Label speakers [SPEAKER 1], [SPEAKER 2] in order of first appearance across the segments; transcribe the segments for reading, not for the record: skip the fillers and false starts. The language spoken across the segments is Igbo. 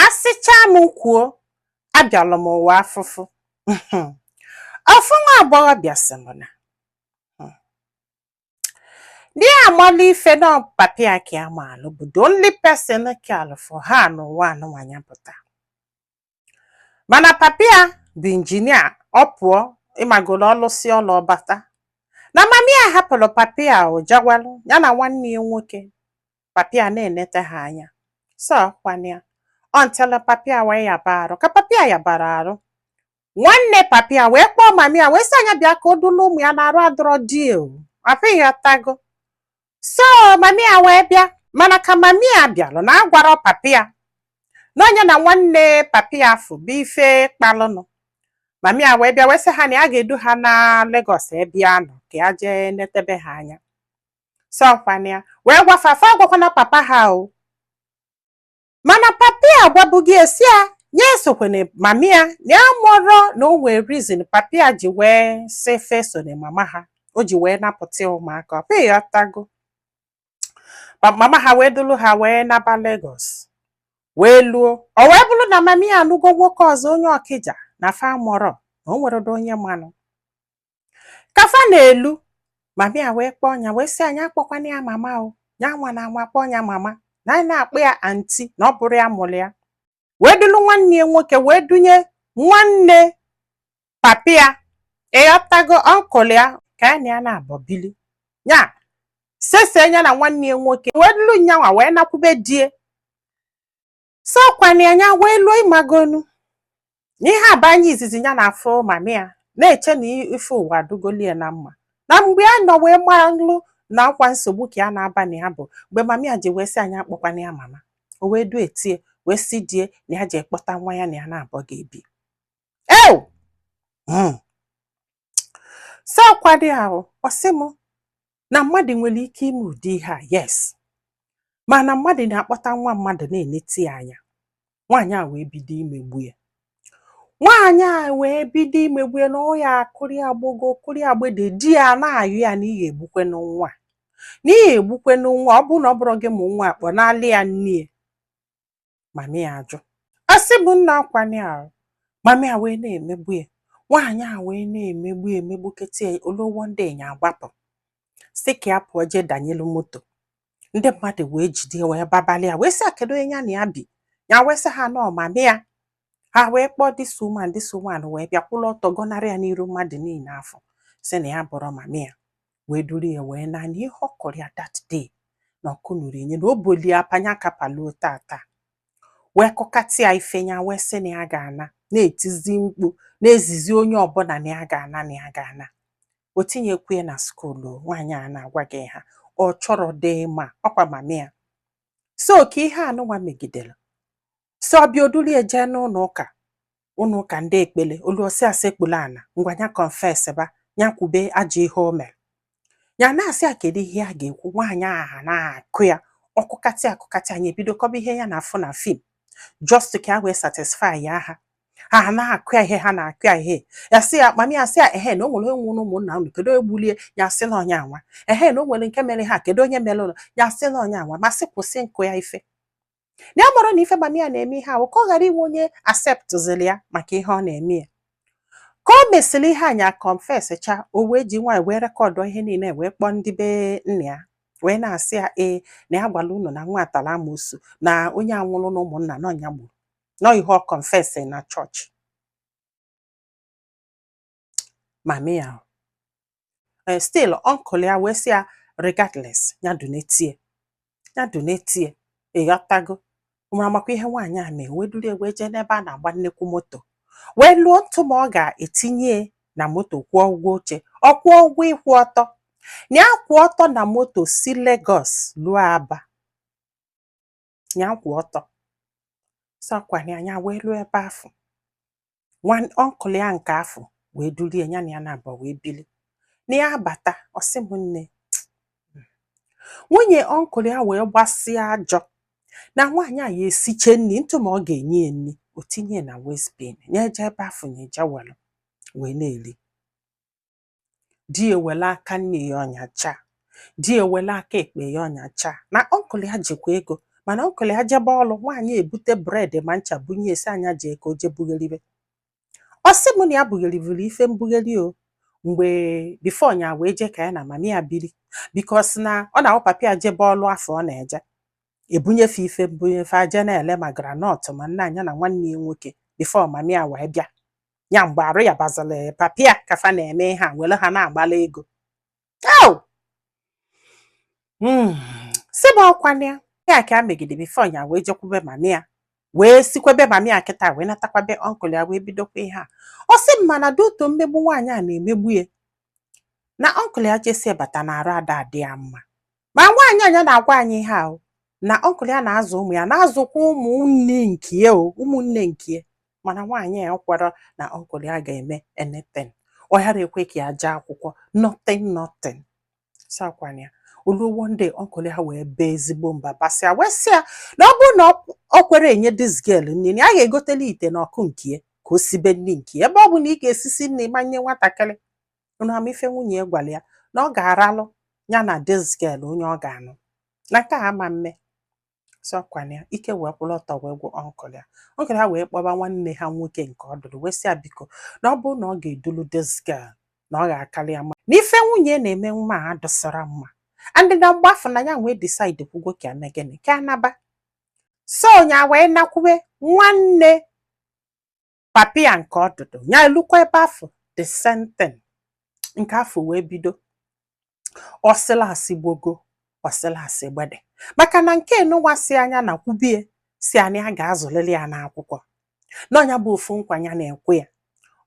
[SPEAKER 1] Asịcha m kwuo, abịala m ụwa afụfụ. Ofu nwa agbọghọbịa sị m na di ya amala ife na papi ya ka ya maalụ bụ the only person ka alụ for ha n'ụwa anụnwanya pụta. Mana papi ya bụ injinia, ọ pụọ ịmagolo ọlụsị ọlụ ọbata. Na mami ya hapụrụ papi ya jawalụ ya na nwanne ya nwoke. Papi ya na-enete ha anya. So kwana ya. Until papi ya wee yaba arụ. Ka papi ya yabara arụ, nwanne papi ya wee kpọọ mami ya wee sị anya bịa ka o dulu ụmụ ya na arụ adọrọ deal. Apịghị ọtago. So mami ya wee bịa, mana ka mami ya bịalụ na agwara papi ya n'onye na nwanne papi ya afụ bụ ife kpalụnụ. Mami ya wee bịa wee sị ha na ya ga-edu ha na Lagos ebe ya nọ ka ya jee netebe ha anya. So kwana ya wee gwafafa agwakwana papa ha o. Mana papi ya gwabughị esi ya nye esokwane mami ya na ya mụrụ na o nwee reason papi ya ji wee sị feso na mama ha. O ji wee napụta ụmụaka. Ọpịghị ọtago. Mama ha wee dulu ha wee naba Lagos. Wee luo. O wee bụrụ na mami ya anụgo nwoke ọzọ onye Ọkịja na fa mụrụ na o nwere onye manụ. Kafa na-elu, mami ya wee kpọọ ya wee sị anya akpọkwana ya mama o. Ya nwa na nwa kpọọ ya mama. Na anyị na-akpọ ya anti na ọ bụrụ ya mụrụ ya. Wee dulu nwanne ya nwoke wee dunye nwanne papi ya. Ịghọtago ọnkụl ya ka ya na ya na-abọ bili. Ya sese ya na nwanne ya nwoke wee dulu nyanwa wee nakwube die. So kwana ya wee luo ịmagonu. N'ihe abanye izizi ya na afọ mami ya na-eche na ife ụwa adugoli ya na mma. Na mgbe a nọ wee malụ na akwa nsogbu ka ya na-aba na ya bụ mgbe mami ya ji wee sị anya akpọkwana ya mama. O wee du etie wee sị die na ya ji ekpọta nwa ya na ya na-abọ ga-ebi. Ew! So kwado ahụ, ọ sị m na mmadụ nwere ike ime ụdị ihe a, yes. Mana mmadụ na-akpọta nwa mmadụ na-eneti ya anya. Nwaanyị a wee bido imegbu ya. Nwaanyị a wee bido imegbu ya na ọ ya akụrị agbogo kụrị agbede di ya na-ayụ ya na ihe egbukwenụ nwa. N'ihi egbukwenụ nwa, ọ bụ na ọ bụrụ gị mụ nwa akpọ n'alị ya nne. Mami ya ajụ. Asị bụ nna akwanye ahụ. Mami ya wee na-emegbu ya. Nwaanyị a wee na-emegbu emegbu kete olowo ndị enya agbapụ. Sị ka ya pụọ jee danyelu moto. Ndị mmadụ wee jide wee babalị ya wee sị kedu onye ya na ya bi. Ya wee sị ha nọ mami ya. Ha wee kpọọ this woman wee bịa kwụlụ ọtọ gọnarị ya n'iru mmadụ niile afọ. Sị na ya bụrụ mami ya. Wee duru ya wee na ihe ọ kọrọ ya that day na ọkụ nụrụ enye na o boli apanya kapaluo tata. Wee kọkatị ya ife ya wee sị na ya ga-ana na-etizi mkpu na-ezizi onye ọbụla na ya ga-ana na ya ga-ana. O tinyekwe na skuulu nwaanyị a na-agwa gị ha ọ chọrọ dị ma ọkwa mami ya. So ka ihe anụnwa megidere. So ọbịa oduli eje n'ụlọ ụka ndị ekpele olu osi asị ekpule ana ngwanya confess ba ya kwube ajọ ihe o mere. Ya na-asị kedu ihe a ga-ekwu nwaanyị aha na-akụ ya ọkụkatị anyị ebido kọba ihe ya na-afụ na film just ka wee satisfy ya ha. Ha na-akụ ya ihe ha na-akụ ya ihe. Ya sị ya mami ya sị ya na o nwere onwe ụmụnna unu kedu egbulie ya sị na onye anwa. Na o nwere nke mere ha kedu onye mere ụlọ ya sị na onye anwa ma sị kwụsị nkụ ya ife. Na ya mụrụ na ife mami ya na-eme ihe ahụ ka ọ ghara inwe onye acceptzili ya maka ihe ọ na-eme ya. Ka o mesịrị ihe anya confess cha o wee ji nwaanyị wee rekọdụ ihe niile wee kpọọ ndị be nna ya wee na-asị ya na ya gwara unu na nwa atala amosu na onye anwụrụ na ụmụnna na ọnya gburu na ihe ọ confess na chọọchị. Mami ya still uncle ya wee sị ya regardless ya donetie ịghọtago. Ụmụrụ amakwa ihe nwaanyị a mee wee duru wee jee n'ebe a na-agba nnekwu moto wee lụọ ntụ ma ọ ga-etinye na moto kwụọ ụgwọ oche ọ kwụọ ụgwọ ịkwụ ọtọ na ya kwụ ọtọ na moto si Lagos lụọ Aba ya kwụ ọtọ. Sọkwanye anya wee lụọ ebe afọ nwan ọnkụl ya nke afọ wee duru ya na ya na-abọ wee bili na ya bata ọ sị m nne nwunye ọnkụl ya wee gbasịa ajọ na nwaanyị a ya esiche nri ntụ ma ọ ga-enye ya nri o tinye na westbin na-eje ebe afọ na eje wee na-eri. Di ewele aka nne ya ọnyacha di ewele aka ekpe ya ọnyacha na ọnkụl ya jikwa ego mana ọnkụl ya jebe ọlụ, nwaanyị ebute bred ma ncha bunye esi anya jee ka o je bugheribe. Ọ sị m na ya bugherivuru ife mbugheri o, mgbe bifo nya wee je ka ya na mami ya biri, bikos na ọ na-awụ papa ya jebe ọlụ afọ ọ na-eje ebunyefe ife mbunyefe aje na-ele ma granọt ma nna anya na nwanne ya nwoke bifo mami ya wee bịa. Ya mgbe arụ ya bazala papa ya kafa na-eme ha were ha na-agbala ego. Si m ọkwana ya ka a megide bifo nya wee jekwube mami ya wee sikwebe mami ya kịta wee natakwabe ọnkụl ya wee bidokwa ihe a. Ọ sị m mana duto mmegbu nwaanyị a na-emegbu ya na ọnkụl ya jesi bata na arụ ada adị ya mma. Ma nwaanyị anya na-agwa anyị ihe ahụ na ọnkụl ya na-azụ ụmụ ya, na-azụkwa ụmụnne nke ya o, ụmụnne nke ya, mana nwaanyị ya kwara na ọnkụl ya ga-eme anything. Ọ ghara ekwe ka ya jee akwụkwọ, nothing. Sakwana ya olu one day ọnkụl ya wee bee ezigbo mba basịa wee sị ya na ọ bụrụ na ọ kwere enye dis girl nri, a ga-egotela ite na ọkụ nke ya ka o sibe nri nke ya, ebe ọ bụ na ị ga-esisi nri manye nwatakịrị. Unu ama ife nwunye gwara ya na ọ ga-aralụ ya na dis girl onye ọ ga-anụ na nke a ama mme. Sọkwana ya ike wee kwụrụ ọtọ wee gwụ ọnkụl ya. Ọnkụl ya wee kpọba nwanne ha nwoke nke ọ dụrụ wee sị ya biko na ọ bụrụ na ọ ga-edulu dis girl na ọ ga-akarị ya mma, na ife nwunye na-eme nwa a dụsara mma. And na mgbe afọ na ya wee decide kwugo ka eme gịnị ka anaba. So nya wee nakwube nwanne papi ya nke ọ dụrụ nya elukwa ebe afọ the same thing. Nke afọ wee bido ọsịla asị gbogo ọsịla asị gbede, maka na nke enụwasị anya na kwubie si anyị a ga-azụlili ya n'akwụkwọ n'ọnya bụ ofu nkwa ya na-ekwe ya.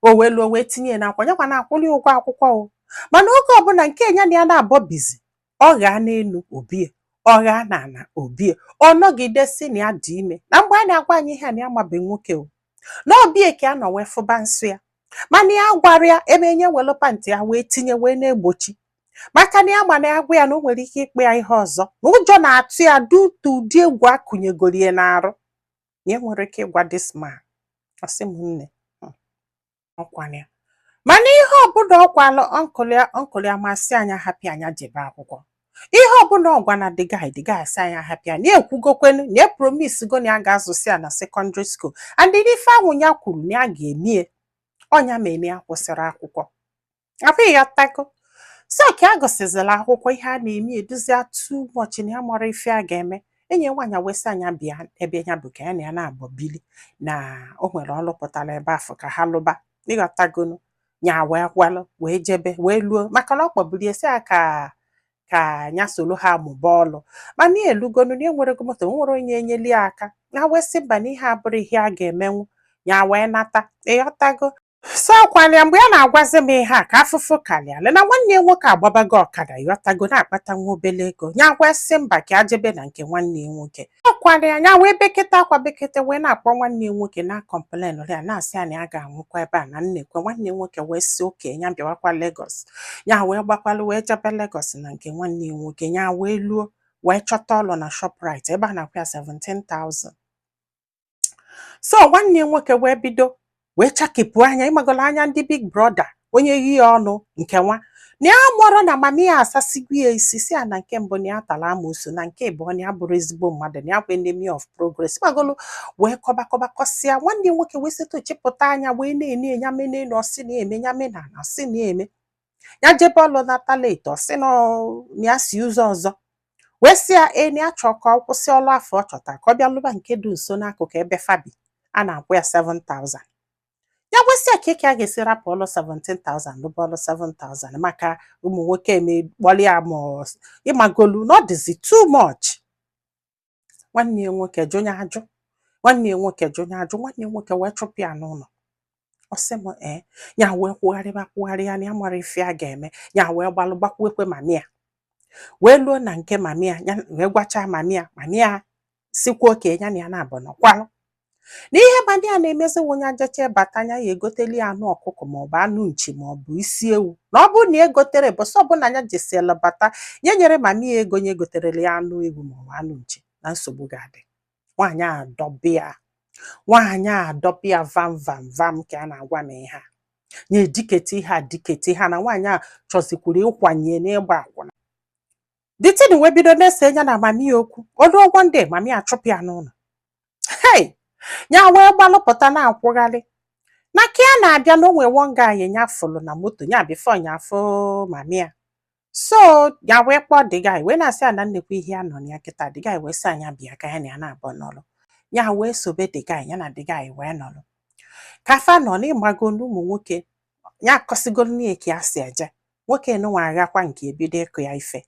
[SPEAKER 1] O wee luo wee tinye n'akwa nyakwa na-akwụli ụgwọ akwụkwọ o, mana oge ọbụla nke enya na ya na-abọ bizi ọ ghaa n'elu obie, ọ ghaa n'ala obie, ọ nọgidesi na ya dị ime. Na mgbe a na-agwa anyị ihe na ya mabe nwoke o, na obie ka a nọ wee fụba nsọ ya, mana ya gwara ya ebe enye welu pantị ya wee tinye wee na-egbochi, maka na ya ma na ya gwa ya na o nwere ike ikpe ya ihe ọzọ, na ụjọ na-atụ ya dutu ụdị egwu akụnyegorie n'arụ na enwere ike ịgwa this man. Ọ sị m nne ọkwana ya mana ihe ọbụla ọkwalụ ọnkụl ya masị anya hapị anya jebe akwụkwọ. Ihe ọbụla ọgwa na the guy sị anya hapịa na ekwugokwenu na promise go na ya ga-azụsi ya na secondary school, and ife ahụ ya kwuru na ya ga-emie ọnya mere ya kwụsịrị akwụkwọ. Abụghị ya tako so ka a gụsịzịla akwụkwọ ihe a na-eme eduzia too much na ya mara ife a ga-eme. Enyi nwaanyị wee sị anya bịa ebe ya bụ ka ya na ya na-agbọ bili na o nwere ọlụ pụtara ebe afọ ka ha lụba. Ịghọtagonu nya wee kwalụ wee jebe wee luo, maka na ọ kpọburu esi ya ka nya solo ha mụba ọlụ, mana ya elugonu na enwerego moto, nwere onye enyeli aka na wee sị mba na ihe abụrụ ihe a ga-emenwu, nya wee nata. Ịghọtago so ọkwana mgbe ya na-agwazi m ihe a ka afụfụ karịala na nwanne ya nwoke agbabago ọkada, ịghọtago na-akpata nwa obele ego. Nya wee sị mba ka ajebe na nke nwanne ya nwoke. Ọkwana ya nya wee bekete akwa bekete wee na-akpọ nwanne ya nwoke na complain ya na-asị ya na ya ga-anwụkwa ebe a na nnekwe. Nwanne ya nwoke wee sị oke ya bịawakwa Lagos. Ya wee gbakwalụ wee jebe Lagos na nke nwanne ya nwoke. Ya wee luo wee chọta ọlụ na Shoprite ebe a na-akwụ ya 17,000. So nwanne ya nwoke wee bido wee chakepụ anya, ịmagolo anya ndị big brother onye yi ọnụ nke nwa na ya mụrụ na mami ya asasigo ya isi si ya na nke mbụ na ya tara amoosu, na nke ịbụọ na ya bụrụ ezigbo mmadụ na ya bụ enemy of progress. Ịmagolo wee kọbakọsịa. Nwanne ya nwoke wee sịtụ chịpụta anya wee na-ene ya mene na ọsị na-eme ya mena na ọsị na-eme ya jebe ọlụ nata late ọsị na ya si ụzọ ọzọ wee sị ya na ya chọọ ka ọ kwụsị ọlụ afọ ọ chọta ka ọ bịa lụba nke dị nso n'akụkụ ebe fabi a na-akwụ ya 7,000. Ya gwesị ka a ga-esi rapụ ọlụ 17,000 lụba ọlụ 7,000 maka ụmụ nwoke emegbolịa ma ịmagolu na ọ dịzi too much. Nwanne ya nwoke jụnye ajụ, nwanne ya nwoke wee chụpụ ya n'ụlọ. Ọ sị m ya wee kwugharịa na ya mara ife a ga-eme. Ya wee gbakwuekwe mami ya wee luo na nke mami ya wee gwacha mami ya sikwa oke ya na ya na-abụ nọkwalụ n'ihe mami ya na-emezi nwunye ajacha bata anya ya egoteli anụ ọkụkọ maọbụ anụ nchi maọbụ isi ewu, na ọ bụrụ na egotere bụsọ ọbụla anya jesiela bata ya nyere mami ya ego nye goterele ya anụ ewu maọbụ anụ nchi, na nsogbu ga-adị. Nwaanyị adọbịa vam ka a na-agwa m ihe a nye diketi ihe a na nwaanyị a chọzikwuru ịkwanye n'ịgba akwụna. the thing we bido na-ese ya na mami okwu ọdụ one day mami achụpụ ya n'ụlọ. Hey, ya wee gbalụpụta na-akwụgharị na ka ya na-abịa na onwe one guy ya fụlụ na moto ya before ya fụ mami ya. So ya wee kpọọ the guy wee na-asị ya na nnekwu ihe ya nọ na ya kịta. The guy wee sị anya bịa ka ya na ya na-abụ n'ọlụ. Ya wee sobe the guy ya na the guy wee nọlụ. Kafa nọ n'ịgbago n'ụmụ nwoke ya akọsigolu n'eke ya si eje. Nwoke nụnwa aghakwa nke ebido ịkụ ya ife.